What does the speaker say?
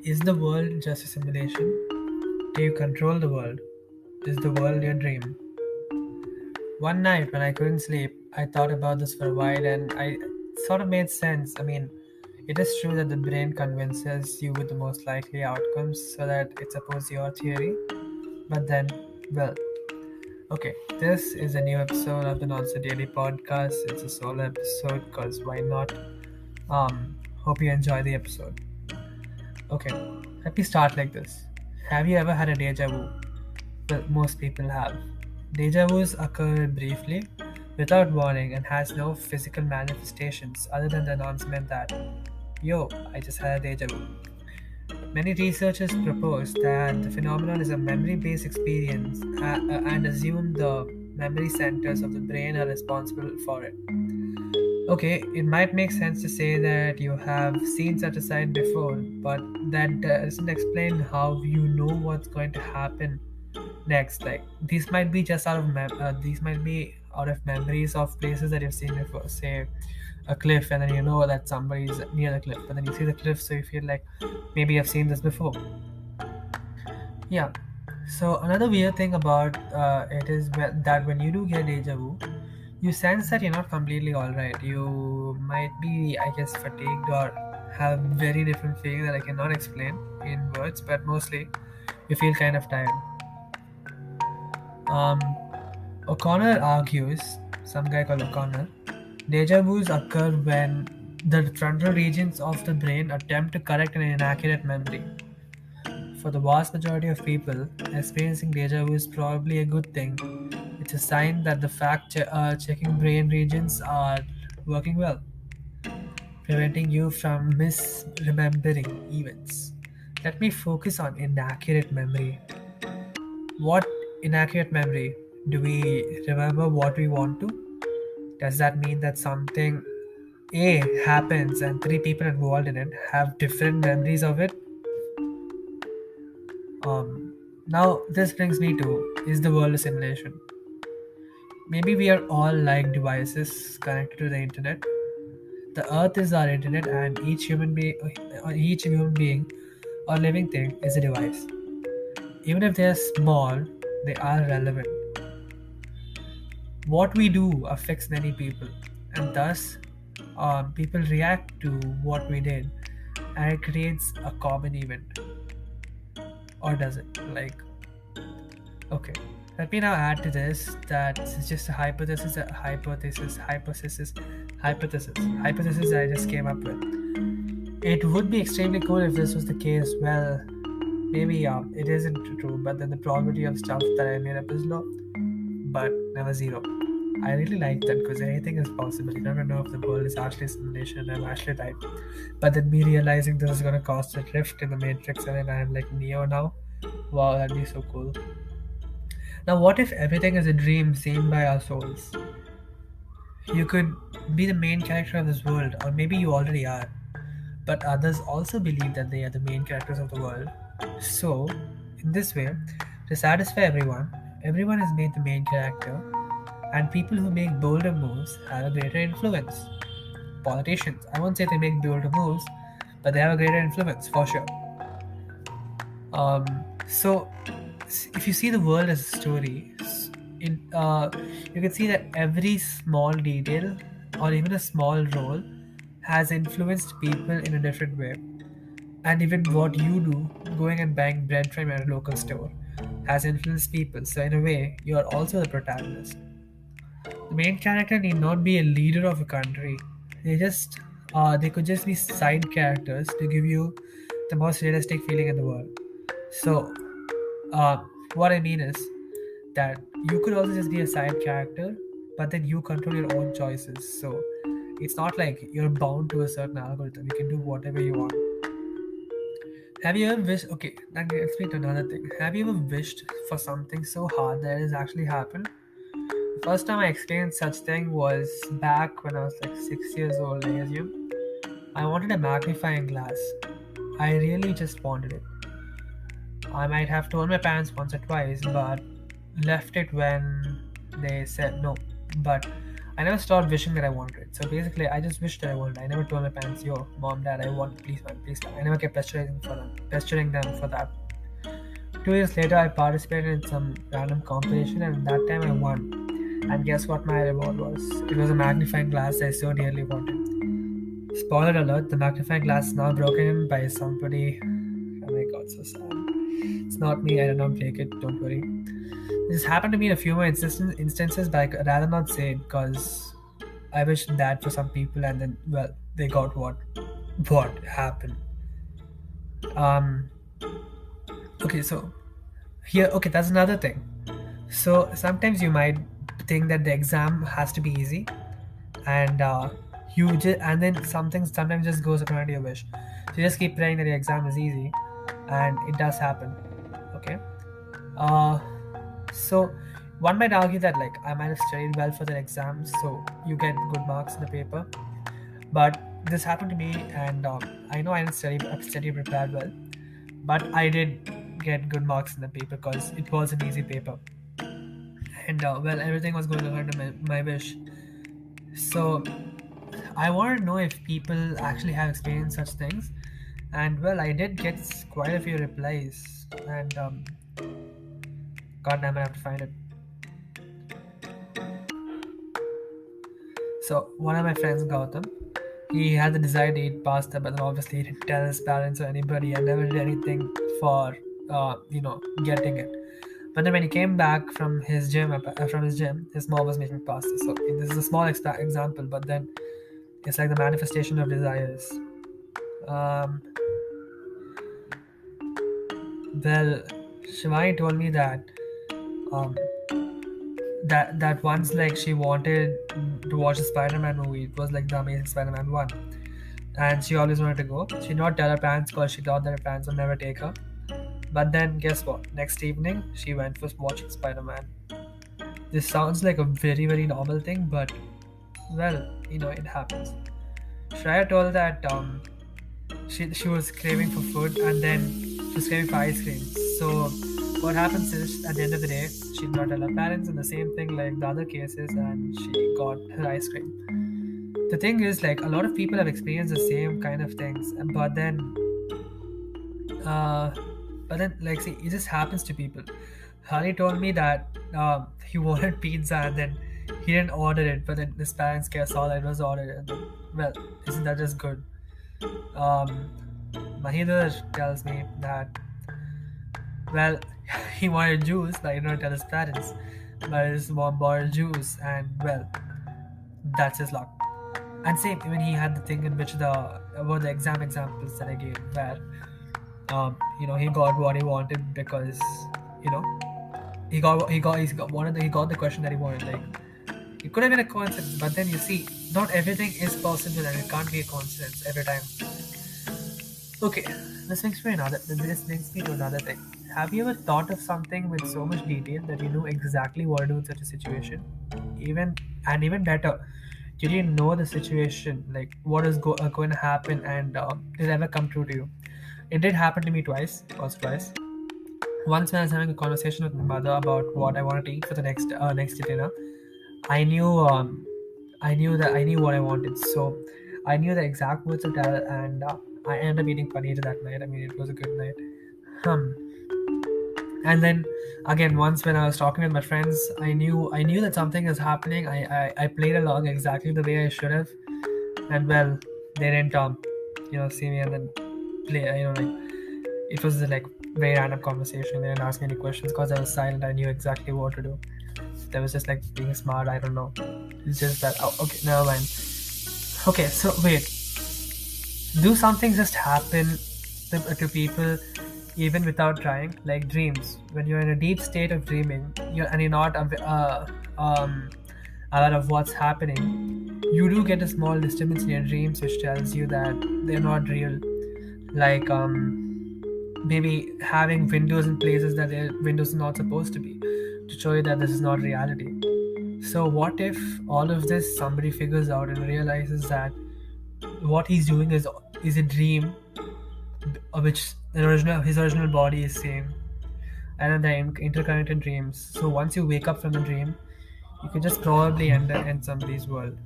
Is the world just a simulation? Do you control the world? Is the world your dream? One night when I couldn't sleep, I thought about this for a while and I sort of made sense. I mean, it is true that the brain convinces you with the most likely outcomes so that it supports your theory. But then, well, okay, this is a new episode of the Nonsense Daily podcast. It's a solo episode because why not? Hope you enjoy the episode. Okay, let me start like this. Have you ever had a deja vu? Well, most people have. Deja vus occur briefly, without warning, and has no physical manifestations other than the announcement that, yo, I just had a deja vu. Many researchers propose that the phenomenon is a memory based experience and assume the memory centers of the brain are responsible for it. Okay, it might make sense to say that you have seen such a sight before, but that doesn't explain how you know what's going to happen next. Like these might be just out of these might be out of memories of places that you've seen before. Say a cliff, and then you know that somebody's near the cliff, but then you see the cliff, so you feel like maybe I've seen this before. Yeah. So another weird thing about it is that when you do get deja vu, you sense that you're not completely all right. You might be, I guess, fatigued or have very different feeling that I cannot explain in words, but mostly you feel kind of tired. Um, O'Connor argues, some guy called O'Connor, deja vus occur when the frontal regions of the brain attempt to correct an inaccurate memory. For the vast majority of people, experiencing deja vu is probably a good thing. It's a sign that the checking brain regions are working well, preventing you from misremembering events. Let me focus on inaccurate memory. What inaccurate memory? Do we remember what we want to? Does that mean that something A happens and three people involved in it have different memories of it? Now, this brings me to, is the world a simulation? Maybe we are all like devices connected to the internet. The earth is our internet, and each human being or living thing is a device. Even if they are small, they are relevant. What we do affects many people, and thus people react to what we did, and it creates a common event. Or does it? Like, okay. Let me now add to this that this is just a hypothesis I just came up with. It would be extremely cool if this was the case. Well, maybe it isn't true, but then the probability of stuff that I made up is low, but never zero. I really like that because anything is possible. You never know if the world is actually a simulation and I'm actually right. But then me realizing this is gonna cause a rift in the matrix and then I'm like Neo now. Wow, that'd be so cool. Now, what if everything is a dream seen by our souls? You could be the main character of this world, or maybe you already are. But others also believe that they are the main characters of the world. So, in this way, to satisfy everyone, everyone is made the main character, and people who make bolder moves have a greater influence. Politicians, I won't say they make bolder moves, but they have a greater influence for sure. So, if you see the world as a story, you can see that every small detail or even a small role has influenced people in a different way. And even what you do, going and buying bread from your local store, has influenced people. So, in a way, you are also the protagonist. The main character need not be a leader of a country. They could just be side characters to give you the most realistic feeling in the world. So, uh, what I mean is that you could also just be a side character, but then you control your own choices. So, it's not like you're bound to a certain algorithm. You can do whatever you want. Have you ever wished? Okay, that gets me to another thing. Have you ever wished for something so hard that it has actually happened? The first time I experienced such thing was back when I was like 6 years old, I assume. I wanted a magnifying glass. I really just wanted it. I might have told my parents once or twice, but left it when they said no. But I never stopped wishing that I wanted it. So basically, I just wished that I wanted it. I never told my parents, "Yo, mom, dad, I want, please, man, please." I never kept pestering them for that. 2 years later, I participated in some random competition, and that time I won. And guess what my reward was? It was a magnifying glass I so dearly wanted. Spoiler alert: the magnifying glass is now broken by somebody. Oh my god, so sad. It's not me. I did not break it. Don't worry. This happened to me in a few more instances, but I'd rather not say it because I wish that for some people, and then well, they got what happened. Um. Okay, so here, okay, that's another thing. So sometimes you might think that the exam has to be easy, and and then something sometimes just goes according to your wish. So you just keep praying that the exam is easy, and it does happen. Okay. Uh, so one might argue that like I might have studied well for the exam, so you get good marks in the paper. But this happened to me, and I know I didn't study prepared well, but I did get good marks in the paper because it was an easy paper, and well, everything was going according to my wish. So I want to know if people actually have experienced such things, and well, I did get quite a few replies, and god damn, I have to find it. So one of my friends, Gautam, he had the desire to eat pasta, but then obviously he didn't tell his parents or anybody, and never did anything for getting it. But then when he came back from his gym, his mom was making pasta. So this is a small example, but then it's like the manifestation of desires. Um, well, Shivani told me that um, that once like she wanted to watch the Spider-Man movie. It was like the Amazing Spider-Man 1, and she always wanted to go. She did not tell her parents because she thought that her parents would never take her. But then guess what? Next evening she went for watching Spider-Man. This sounds like a very very normal thing, but well, it happens. Shreya told that she was craving for food, and then she was craving for ice cream. So what happens is at the end of the day she did not tell her parents, and the same thing like the other cases, and she got her ice cream. The thing is, like, a lot of people have experienced the same kind of things, uh, but then like, see, it just happens to people. Harry told me that he wanted pizza, and then he didn't order it, but then his parents saw that it was ordered, and then, well, isn't that just good? um, Mahidhar tells me that, well, he wanted juice, but he did not tell his parents. But his mom bought juice, and well, that's his luck. And same, even he had the thing in which about the examples that I gave, where he got what he wanted because you know he got the question that he wanted. Like, it could have been a coincidence, but then you see, not everything is possible, and it can't be a coincidence every time. Okay, this brings me to another thing. Have you ever thought of something with so much detail that you knew exactly what to do in such a situation? Even better, did you know the situation, like what is going to happen, and did it ever come true to you? It did happen to me twice, also twice. Once when I was having a conversation with my mother about what I wanted to eat for the next dinner, I knew I knew what I wanted, so I knew the exact words to tell, and I ended up eating paneer that night. I mean, it was a good night. Hmm. And then again, once when I was talking with my friends, I knew that something is happening. I played along exactly the way I should have, and well, they didn't see me and then play. Like, it was like very random conversation. They didn't ask me any questions because I was silent. I knew exactly what to do. That was just like being smart. I don't know. It's just that. Oh, okay, never mind. Okay, so wait. Do something just happen to people even without trying? Like dreams. When you're in a deep state of dreaming, you're not aware of what's happening, you do get a small disturbance in your dreams which tells you that they're not real. Like maybe having windows in places that their windows are not supposed to be, to show you that this is not reality. So what if all of this somebody figures out and realizes that what he's doing is a dream, which his original body is seeing, and then the interconnected dreams. So once you wake up from the dream, You could just probably end somebody's world.